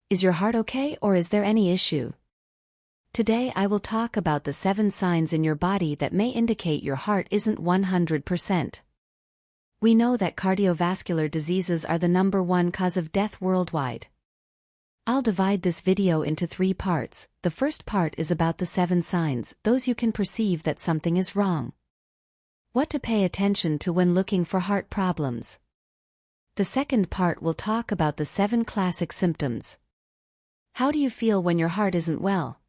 Is your heart okay, or is there any issue? Today I will talk about the 7 signs in your body that may indicate your heart isn't 100%. We know that cardiovascular diseases are the #1 cause of death worldwide. I'll divide this video into 3 parts. The first part is about the 7 signs, those you can perceive that something is wrong. What to pay attention to when looking for heart problems. The second part will talk about the 7 classic symptoms. How do you feel when your heart isn't well?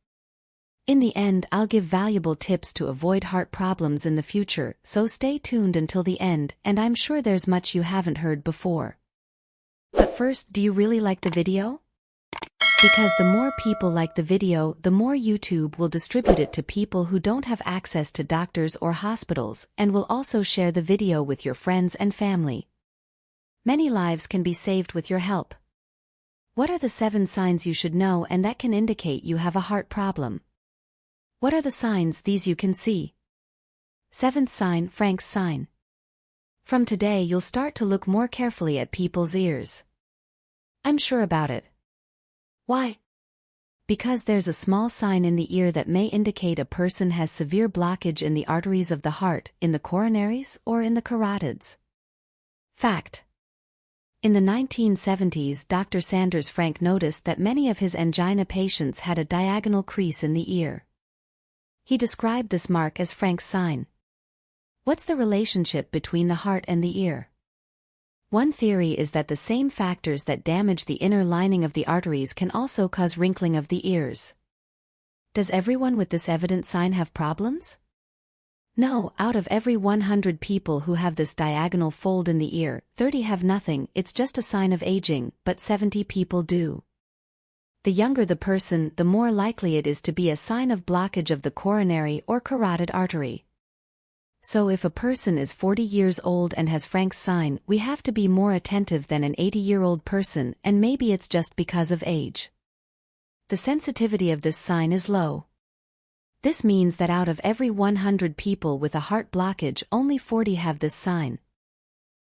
In the end, I'll give valuable tips to avoid heart problems in the future, so stay tuned until the end, and I'm sure there's much you haven't heard before. But first, do you really like the video? Because the more people like the video, the more YouTube will distribute it to people who don't have access to doctors or hospitals, and will also share the video with your friends and family. Many lives can be saved with your help. What are the 7 signs you should know and that can indicate you have a heart problem? What are the signs these you can see? 7th sign, Frank's sign. From today you'll start to look more carefully at people's ears. I'm sure about it. Why? Because there's a small sign in the ear that may indicate a person has severe blockage in the arteries of the heart, in the coronaries or in the carotids. Fact. In the 1970s, Dr. Sanders Frank noticed that many of his angina patients had a diagonal crease in the ear. He described this mark as Frank's sign. What's the relationship between the heart and the ear? One theory is that the same factors that damage the inner lining of the arteries can also cause wrinkling of the ears. Does everyone with this evident sign have problems? No, out of every 100 people who have this diagonal fold in the ear, 30 have nothing. It's just a sign of aging, but 70 people do. The younger the person, the more likely it is to be a sign of blockage of the coronary or carotid artery. So if a person is 40 years old and has Frank's sign, we have to be more attentive than an 80-year-old person, and maybe it's just because of age. The sensitivity of this sign is low. This means that out of every 100 people with a heart blockage, only 40 have this sign.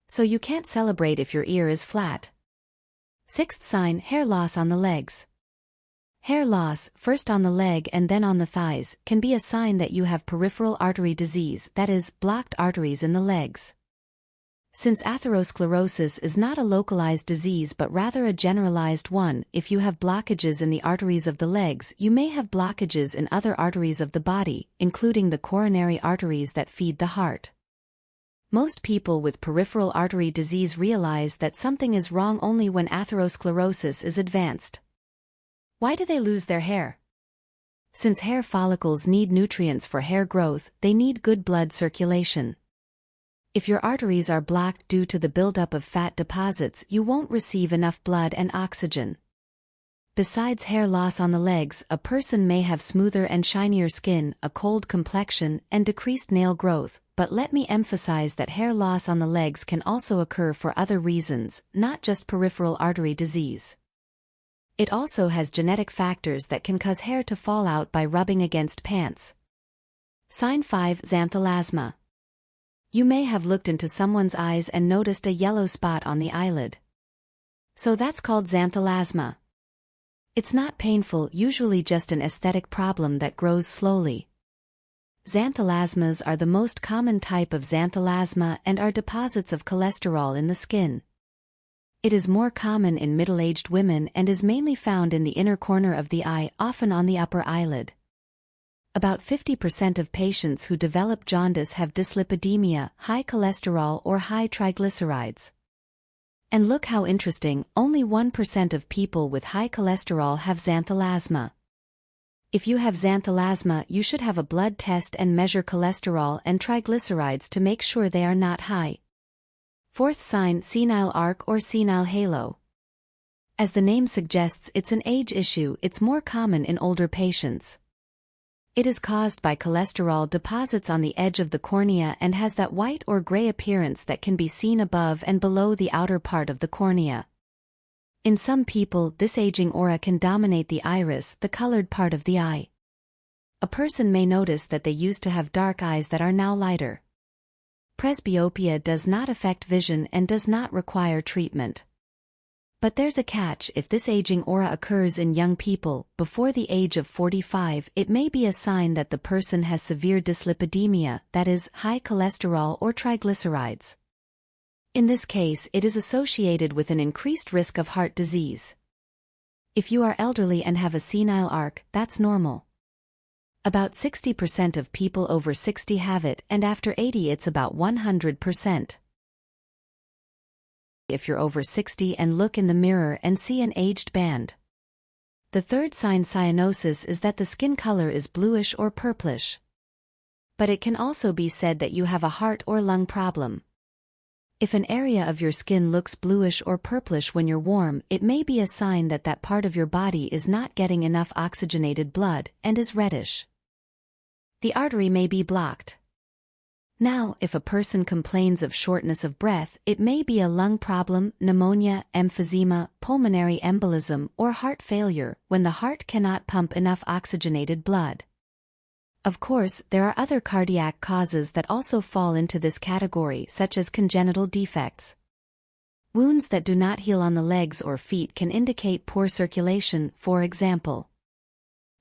So you can't celebrate if your ear is flat. 6th sign, hair loss on the legs. Hair loss, first on the leg and then on the thighs, can be a sign that you have peripheral artery disease, that is, blocked arteries in the legs. Since atherosclerosis is not a localized disease but rather a generalized one, if you have blockages in the arteries of the legs, you may have blockages in other arteries of the body, including the coronary arteries that feed the heart. Most people with peripheral artery disease realize that something is wrong only when atherosclerosis is advanced. Why do they lose their hair? Since hair follicles need nutrients for hair growth, they need good blood circulation. If your arteries are blocked due to the buildup of fat deposits, you won't receive enough blood and oxygen. Besides hair loss on the legs, a person may have smoother and shinier skin, a cold complexion, and decreased nail growth, but let me emphasize that hair loss on the legs can also occur for other reasons, not just peripheral artery disease. It also has genetic factors that can cause hair to fall out by rubbing against pants. Sign 5, xanthelasma. You may have looked into someone's eyes and noticed a yellow spot on the eyelid. So that's called xanthelasma. It's not painful, usually just an aesthetic problem that grows slowly. Xanthelasmas are the most common type of xanthelasma and are deposits of cholesterol in the skin. It is more common in middle-aged women and is mainly found in the inner corner of the eye, often on the upper eyelid. About 50% of patients who develop jaundice have dyslipidemia, high cholesterol or high triglycerides. And look how interesting, only 1% of people with high cholesterol have xanthelasma. If you have xanthelasma, you should have a blood test and measure cholesterol and triglycerides to make sure they are not high. 4th sign, senile arc or senile halo. As the name suggests, it's an age issue. It's more common in older patients. It is caused by cholesterol deposits on the edge of the cornea and has that white or gray appearance that can be seen above and below the outer part of the cornea. In some people, this aging aura can dominate the iris, the colored part of the eye. A person may notice that they used to have dark eyes that are now lighter. Presbyopia does not affect vision and does not require treatment. But there's a catch: if this aging aura occurs in young people before the age of 45, it may be a sign that the person has severe dyslipidemia, that is, high cholesterol or triglycerides. In this case, it is associated with an increased risk of heart disease. If you are elderly and have a senile arc, that's normal. About 60% of people over 60 have it, and after 80 it's about 100%. If you're over 60 and look in the mirror and see an aged band. The third sign, cyanosis, is that the skin color is bluish or purplish. But it can also be said that you have a heart or lung problem. If an area of your skin looks bluish or purplish when you're warm, it may be a sign that that part of your body is not getting enough oxygenated blood and is reddish. The artery may be blocked. Now, if a person complains of shortness of breath, it may be a lung problem, pneumonia, emphysema, pulmonary embolism, or heart failure, when the heart cannot pump enough oxygenated blood. Of course, there are other cardiac causes that also fall into this category, such as congenital defects. Wounds that do not heal on the legs or feet can indicate poor circulation, for example.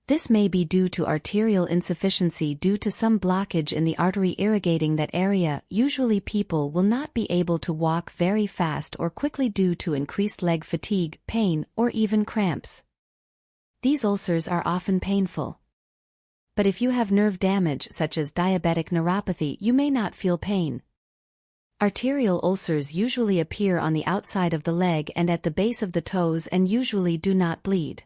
This may be due to arterial insufficiency due to some blockage in the artery irrigating that area. Usually people will not be able to walk very fast or quickly due to increased leg fatigue, pain, or even cramps. These ulcers are often painful. But if you have nerve damage such as diabetic neuropathy, you may not feel pain. Arterial ulcers usually appear on the outside of the leg and at the base of the toes and usually do not bleed.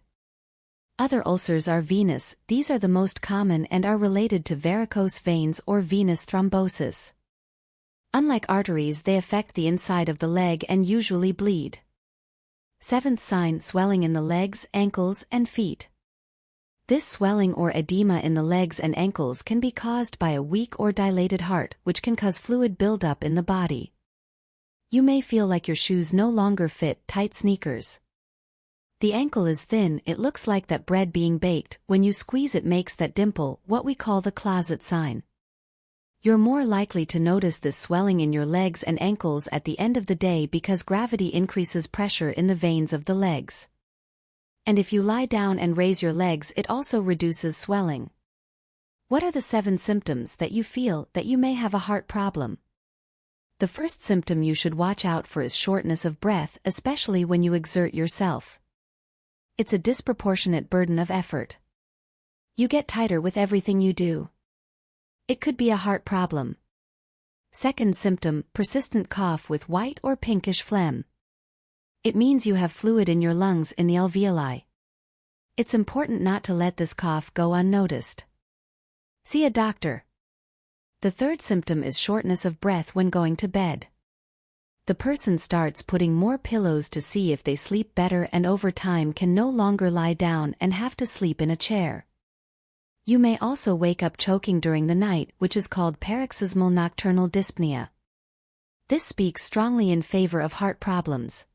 Other ulcers are venous. These are the most common and are related to varicose veins or venous thrombosis. Unlike arteries, they affect the inside of the leg and usually bleed. Seventh sign, swelling in the legs, ankles, and feet. This swelling or edema in the legs and ankles can be caused by a weak or dilated heart, which can cause fluid buildup in the body. You may feel like your shoes no longer fit tight sneakers. The ankle is thin, it looks like that bread being baked. When you squeeze it makes that dimple, what we call the closet sign. You're more likely to notice this swelling in your legs and ankles at the end of the day because gravity increases pressure in the veins of the legs. And if you lie down and raise your legs, it also reduces swelling. What are the 7 symptoms that you feel that you may have a heart problem? The first symptom you should watch out for is shortness of breath, especially when you exert yourself. It's a disproportionate burden of effort. You get tighter with everything you do. It could be a heart problem. Second symptom, persistent cough with white or pinkish phlegm. It means you have fluid in your lungs in the alveoli. It's important not to let this cough go unnoticed. See a doctor. The third symptom is shortness of breath when going to bed. The person starts putting more pillows to see if they sleep better and over time can no longer lie down and have to sleep in a chair. You may also wake up choking during the night, which is called paroxysmal nocturnal dyspnea. This speaks strongly in favor of heart problems.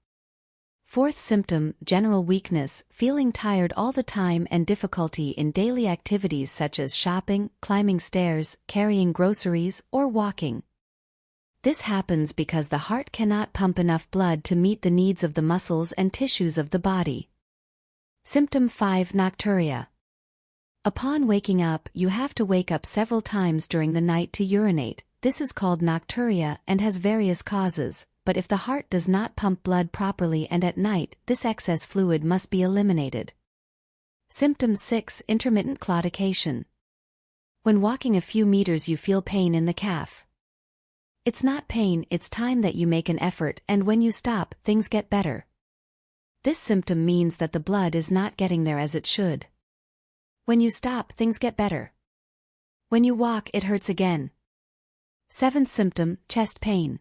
Fourth symptom, general weakness, feeling tired all the time and difficulty in daily activities such as shopping, climbing stairs, carrying groceries, or walking. This happens because the heart cannot pump enough blood to meet the needs of the muscles and tissues of the body. Symptom 5, nocturia. Upon waking up, you have to wake up several times during the night to urinate. This is called nocturia and has various causes, but if the heart does not pump blood properly and at night, this excess fluid must be eliminated. Symptom 6, intermittent claudication. When walking a few meters you feel pain in the calf. It's not pain, it's time that you make an effort, and when you stop, things get better. This symptom means that the blood is not getting there as it should. When you stop, things get better. When you walk, it hurts again. Seventh symptom, chest pain.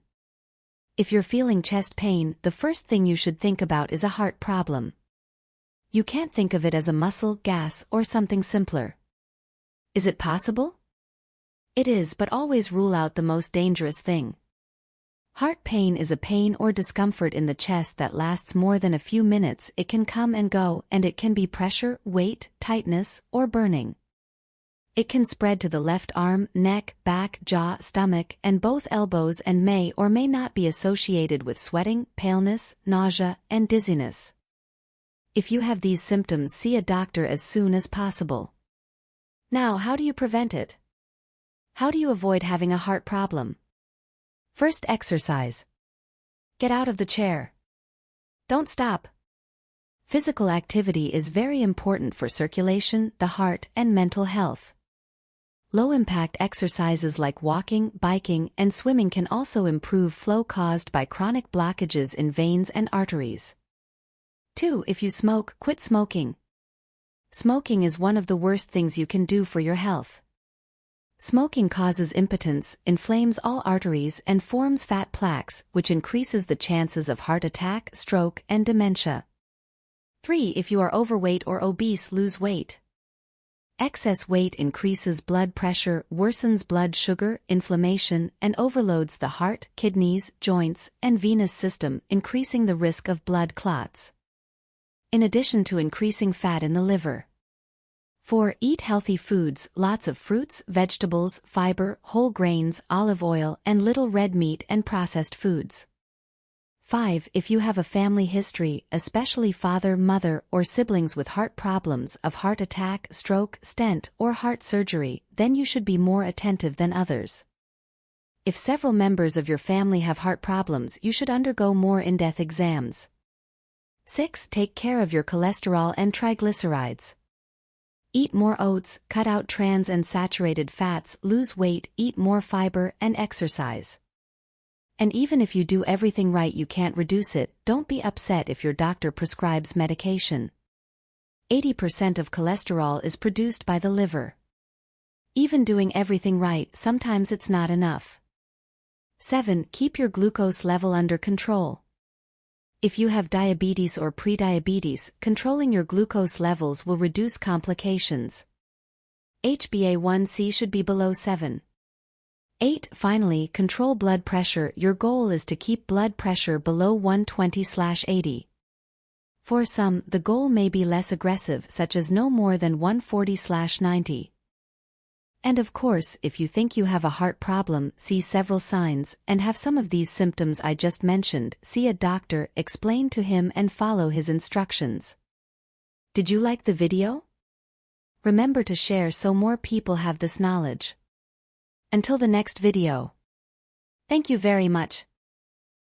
If you're feeling chest pain, the first thing you should think about is a heart problem. You can't think of it as a muscle, gas, or something simpler. Is it possible? It is, but always rule out the most dangerous thing. Heart pain is a pain or discomfort in the chest that lasts more than a few minutes. It can come and go, and it can be pressure, weight, tightness, or burning. It can spread to the left arm, neck, back, jaw, stomach, and both elbows and may or may not be associated with sweating, paleness, nausea, and dizziness. If you have these symptoms, see a doctor as soon as possible. Now, how do you prevent it? How do you avoid having a heart problem? First, exercise. Get out of the chair. Don't stop. Physical activity is very important for circulation, the heart, and mental health. Low-impact exercises like walking, biking, and swimming can also improve flow caused by chronic blockages in veins and arteries. 2. If you smoke, quit smoking. Smoking is one of the worst things you can do for your health. Smoking causes impotence, inflames all arteries, and forms fat plaques, which increases the chances of heart attack, stroke, and dementia. 3. If you are overweight or obese, lose weight. Excess weight increases blood pressure, worsens blood sugar, inflammation, and overloads the heart, kidneys, joints, and venous system, increasing the risk of blood clots. In addition to increasing fat in the liver. 4. Eat healthy foods, lots of fruits, vegetables, fiber, whole grains, olive oil, and little red meat and processed foods. 5. If you have a family history, especially father, mother, or siblings with heart problems of heart attack, stroke, stent, or heart surgery, then you should be more attentive than others. If several members of your family have heart problems, you should undergo more in-depth exams. 6. Take care of your cholesterol and triglycerides. Eat more oats, cut out trans and saturated fats, lose weight, eat more fiber, and exercise. And even if you do everything right, you can't reduce it. Don't be upset if your doctor prescribes medication. 80% of cholesterol is produced by the liver. Even doing everything right, sometimes it's not enough. 7. Keep your glucose level under control. If you have diabetes or prediabetes, controlling your glucose levels will reduce complications. HbA1c should be below 7. 8. Finally, control blood pressure. Your goal is to keep blood pressure below 120/80. For some, the goal may be less aggressive, such as no more than 140/90. And of course, if you think you have a heart problem, see several signs, and have some of these symptoms I just mentioned, see a doctor, explain to him and follow his instructions. Did you like the video? Remember to share so more people have this knowledge. Until the next video. Thank you very much.